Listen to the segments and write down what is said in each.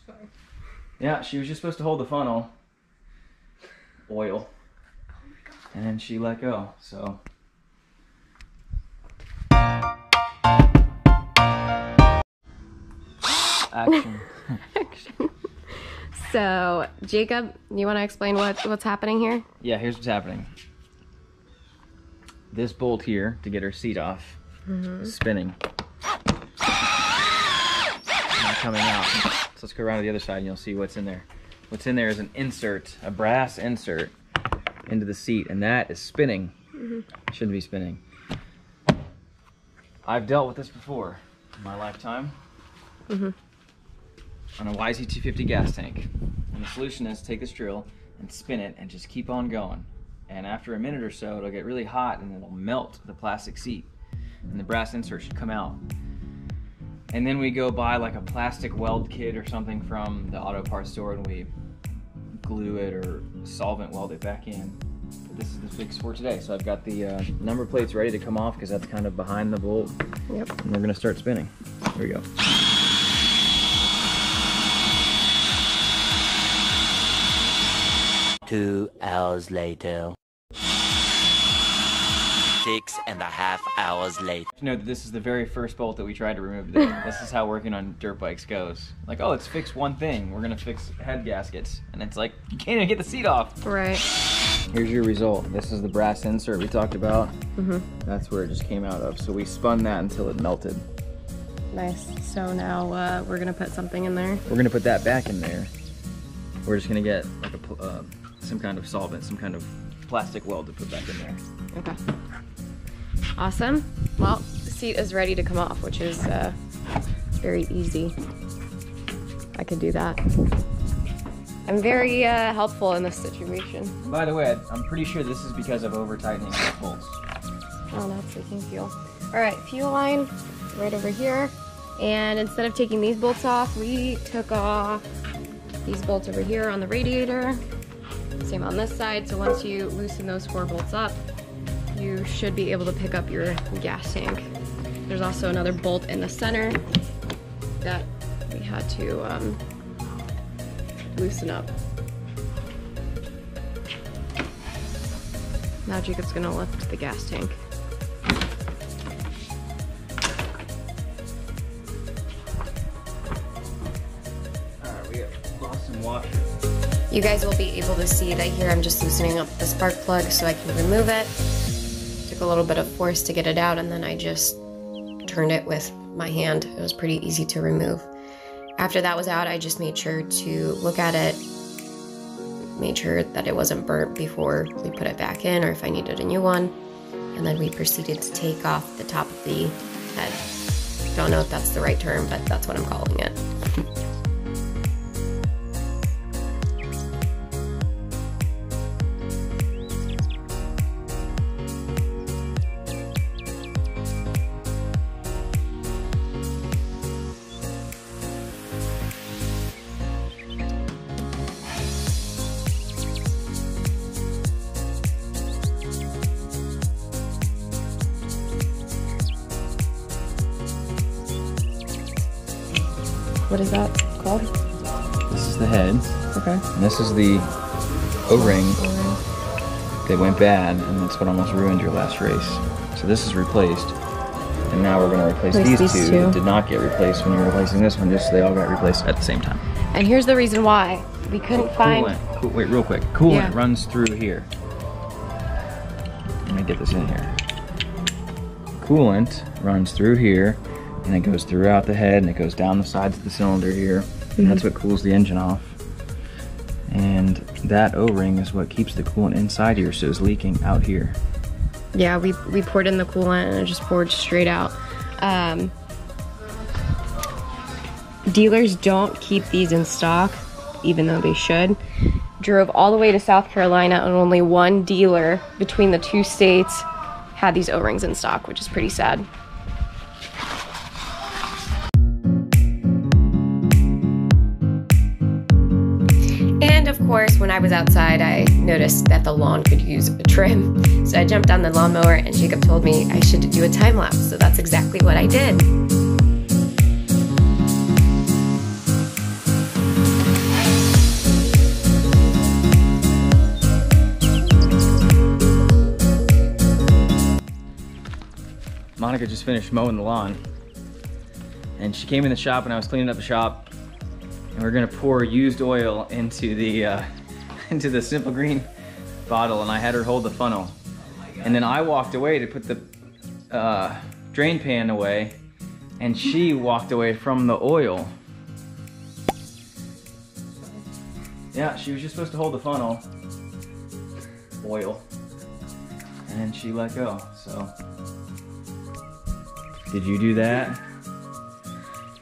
fine. Yeah, she was just supposed to hold the funnel. Oil. And then she let go, so. Action. Action. So, Jacob, you want to explain what's happening here? Yeah, here's what's happening. This bolt here, to get her seat off, is spinning. Not coming out. So let's go around to the other side and you'll see what's in there. What's in there is an insert, a brass insert into the seat, and that is spinning. Shouldn't be spinning. I've dealt with this before in my lifetime on a YZ250 gas tank. And the solution is take this drill and spin it and just keep on going. And after a minute or so, it'll get really hot and it'll melt the plastic seat. And the brass insert should come out. And then we go buy like a plastic weld kit or something from the auto parts store and we glue it or solvent weld it back in. But this is the fix for today. So I've got the number plates ready to come off because that's kind of behind the bolt. Yep. And we're gonna start spinning. Here we go. Two hours later. 6.5 hours later. You know that this is the very first bolt that we tried to remove today. This is how working on dirt bikes goes. Like, oh, let's fix one thing. We're gonna fix head gaskets. And it's like, you can't even get the seat off. Right. Here's your result. This is the brass insert we talked about. That's where it just came out of. So we spun that until it melted. Nice. So now we're gonna put something in there. We're gonna put that back in there. We're just gonna get like a some kind of solvent, some kind of plastic weld to put back in there. Okay. Awesome. Well, the seat is ready to come off, which is very easy. I could do that. I'm very helpful in this situation. By the way, I'm pretty sure this is because of over-tightening the bolts. Oh, that's leaking fuel. All right, fuel line right over here. And instead of taking these bolts off, we took off these bolts over here on the radiator. Same on this side. So once you loosen those 4 bolts up, you should be able to pick up your gas tank. There's also another bolt in the center that we had to loosen up. Now Jacob's gonna lift the gas tank. Alright, we have lost some washer. You guys will be able to see that here I'm just loosening up the spark plug so I can remove it. Took a little bit of force to get it out and then I just turned it with my hand. It was pretty easy to remove. After that was out, I just made sure to look at it, made sure that it wasn't burnt before we put it back in or if I needed a new one. And then we proceeded to take off the top of the head. Don't know if that's the right term, but that's what I'm calling it. What is that called? This is the head. Okay. And this is the O-ring that went bad, and that's what almost ruined your last race. So this is replaced, and now we're going to replace these two that did not get replaced when you were replacing this one, just so they all got replaced at the same time. And here's the reason why. We couldn't find... Wait, real quick. Coolant runs through here. Let me get this in here. Coolant runs through here, and it goes throughout the head, and it goes down the sides of the cylinder here. And that's what cools the engine off. And that O-ring is what keeps the coolant inside here, so it's leaking out here. Yeah, we poured in the coolant and it just poured straight out. Dealers don't keep these in stock, even though they should. Drove all the way to South Carolina and only one dealer between the 2 states had these O-rings in stock, which is pretty sad. And of course, when I was outside, I noticed that the lawn could use a trim. So I jumped on the lawnmower and Jacob told me I should do a time lapse. So that's exactly what I did. Monica just finished mowing the lawn. And she came in the shop and I was cleaning up the shop. And we're gonna pour used oil into the Simple Green bottle, and I had her hold the funnel. And then I walked away to put the drain pan away, and she walked away from the oil. Yeah, she was just supposed to hold the funnel, oil, and she let go, so. Did you do that?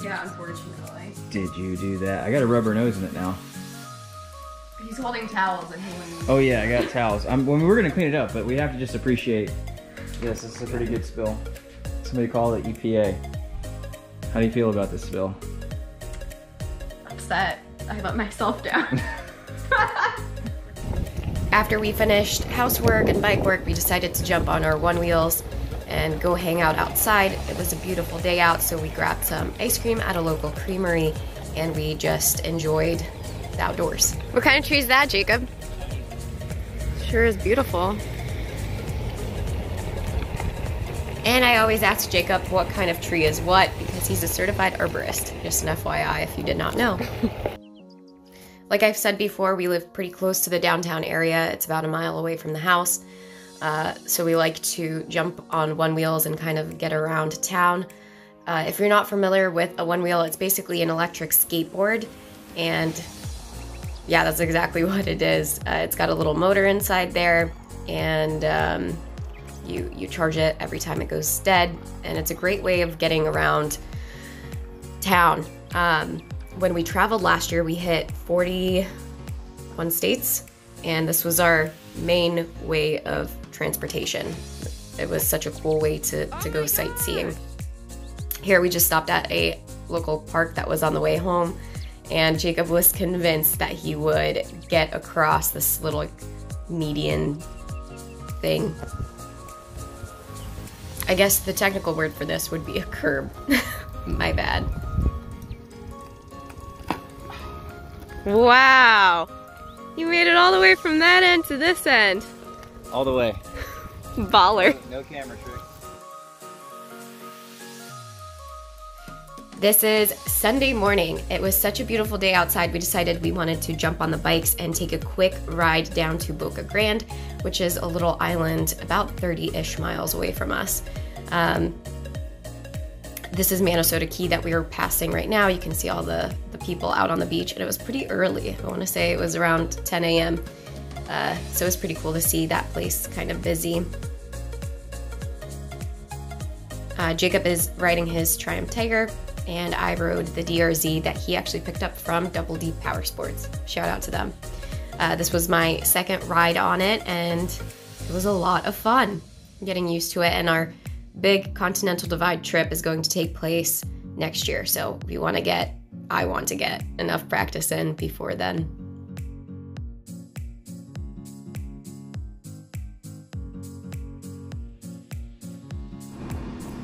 Yeah, unfortunately. Did you do that? I got a rubber nose in it now. He's holding towels and he wouldn't. Oh yeah, I got towels. We're gonna clean it up, but we have to just appreciate this. This is a pretty good spill. Somebody call it EPA. How do you feel about this spill? Upset. I let myself down. After we finished housework and bike work, we decided to jump on our Onewheels and go hang out outside. It was a beautiful day out, so we grabbed some ice cream at a local creamery and we just enjoyed the outdoors. What kind of tree is that, Jacob? Sure is beautiful. And I always ask Jacob what kind of tree is what because he's a certified arborist. Just an FYI if you did not know. Like I've said before, we live pretty close to the downtown area. It's about a mile away from the house. So we like to jump on Onewheels and kind of get around town. If you're not familiar with a Onewheel, it's basically an electric skateboard. And yeah, that's exactly what it is. It's got a little motor inside there, and you charge it every time it goes dead. And it's a great way of getting around town. When we traveled last year, we hit 41 states, and this was our main way of transportation. It was such a cool way to go sightseeing. Here we just stopped at a local park that was on the way home, and Jacob was convinced that he would get across this little median thing. I guess the technical word for this would be a curb. My bad. Wow! You made it all the way from that end to this end. All the way. Baller. No camera trick. This is Sunday morning. It was such a beautiful day outside, we decided we wanted to jump on the bikes and take a quick ride down to Boca Grande, which is a little island about 30-ish miles away from us. This is Minnesota Key that we are passing right now. You can see all the people out on the beach, and it was pretty early. I want to say it was around 10 a.m. So it was pretty cool to see that place kind of busy. Jacob is riding his Triumph Tiger, and I rode the DRZ that he actually picked up from Double D Power Sports. Shout out to them. This was my second ride on it, and it was a lot of fun getting used to it. And our big Continental Divide trip is going to take place next year, so I want to get enough practice in before then.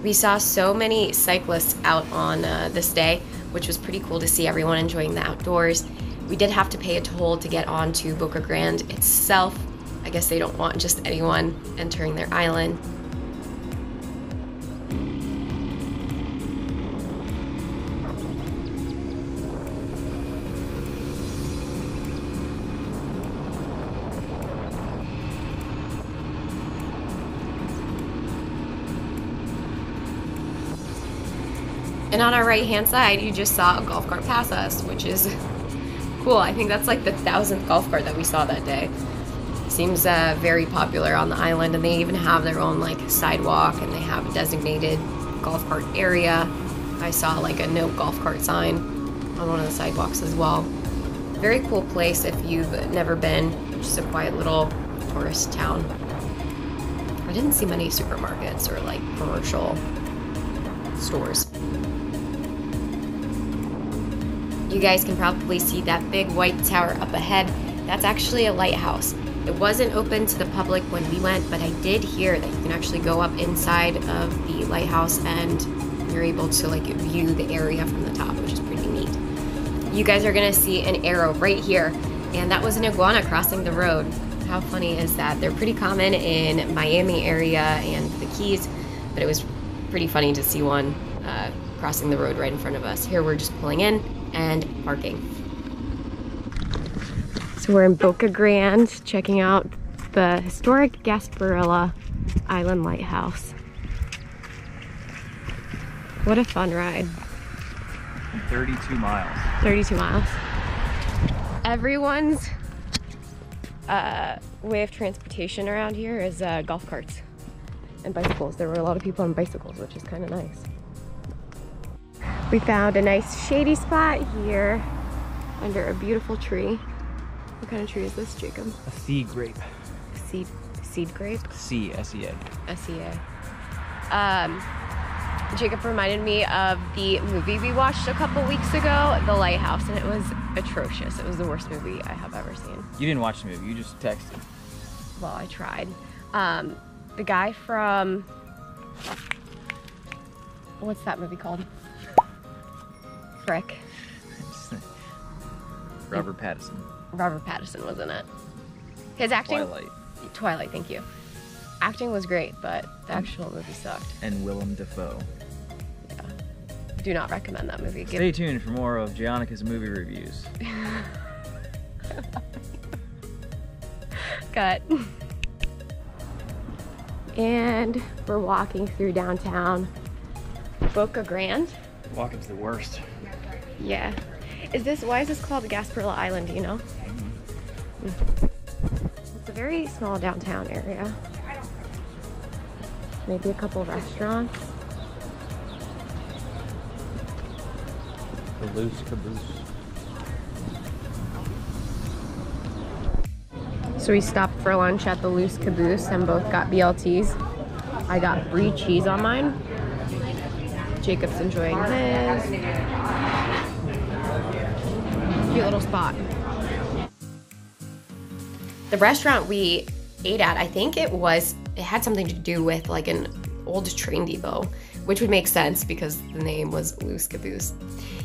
We saw so many cyclists out on this day, which was pretty cool to see everyone enjoying the outdoors. We did have to pay a toll to get on to Boca Grande itself. I guess they don't want just anyone entering their island. And on our right-hand side, you just saw a golf cart pass us, which is cool. I think that's like the 1,000th golf cart that we saw that day. Seems very popular on the island, and they even have their own like sidewalk, and they have a designated golf cart area. I saw like a no golf cart sign on one of the sidewalks as well. Very cool place if you've never been. Just a quiet little tourist town. I didn't see many supermarkets or like commercial stores. You guys can probably see that big white tower up ahead. That's actually a lighthouse. It wasn't open to the public when we went, but I did hear that you can actually go up inside of the lighthouse and you're able to like view the area from the top, which is pretty neat. You guys are gonna see an arrow right here, and that was an iguana crossing the road. How funny is that? They're pretty common in Miami area and the Keys, but it was pretty funny to see one crossing the road right in front of us. Here we're just pulling in and parking. So we're in Boca Grande, checking out the historic Gasparilla Island Lighthouse. What a fun ride. 32 miles. 32 miles. Everyone's way of transportation around here is golf carts and bicycles. There were a lot of people on bicycles, which is kind of nice. We found a nice shady spot here under a beautiful tree. What kind of tree is this, Jacob? A sea grape. Seed grape? C, S-E-A. S-E-A. Jacob reminded me of the movie we watched a couple weeks ago, The Lighthouse, and it was atrocious. It was the worst movie I have ever seen. You didn't watch the movie, you just texted. Well, I tried. The guy from... What's that movie called? Frick. Robert Pattinson. Robert Pattinson was in it. His acting... Twilight, thank you. Acting was great, but the actual movie sucked. And Willem Dafoe. Yeah. Do not recommend that movie. Stay tuned for more of Giannica's movie reviews. Cut. And we're walking through downtown Boca Grande. Walking's the worst. Yeah. Why is this called the Gasparilla Island, do you know? It's a very small downtown area. Maybe a couple restaurants. The Loose Caboose. So we stopped for lunch at the Loose Caboose and both got BLTs. I got brie cheese on mine. Jacob's enjoying his. Cute little spot. The restaurant we ate at, I think it had something to do with like an old train depot, which would make sense because the name was Loose Caboose.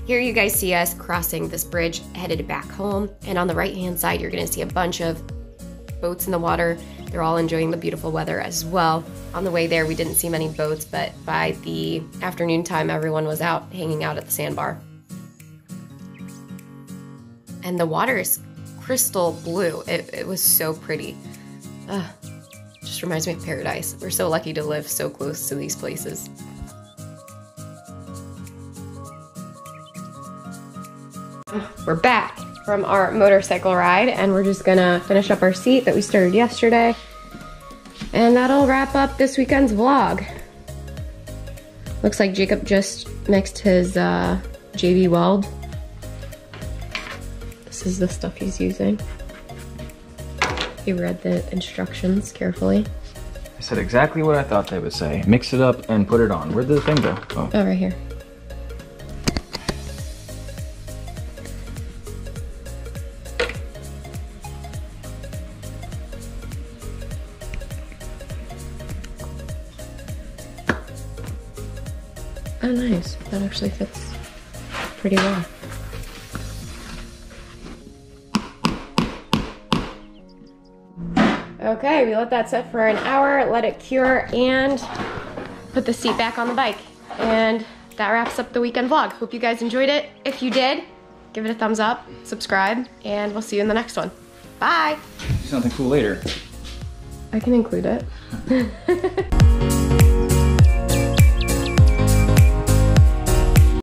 Here you guys see us crossing this bridge headed back home, and on the right hand side you're gonna see a bunch of boats in the water. They're all enjoying the beautiful weather as well. On the way there we didn't see many boats, but by the afternoon time everyone was out hanging out at the sandbar. And the water is crystal blue. It was so pretty. Just reminds me of paradise. We're so lucky to live so close to these places. We're back from our motorcycle ride, and we're just gonna finish up our seat that we started yesterday. And that'll wrap up this weekend's vlog. Looks like Jacob just mixed his JB Weld. This is the stuff he's using. He read the instructions carefully. I said exactly what I thought they would say. Mix it up and put it on. Where did the thing go? Oh, right here. Oh, nice. That actually fits pretty well. Okay, we let that sit for an hour, let it cure, and put the seat back on the bike. And that wraps up the weekend vlog. Hope you guys enjoyed it. If you did, give it a thumbs up, subscribe, and we'll see you in the next one. Bye! Do something cool later. I can include it.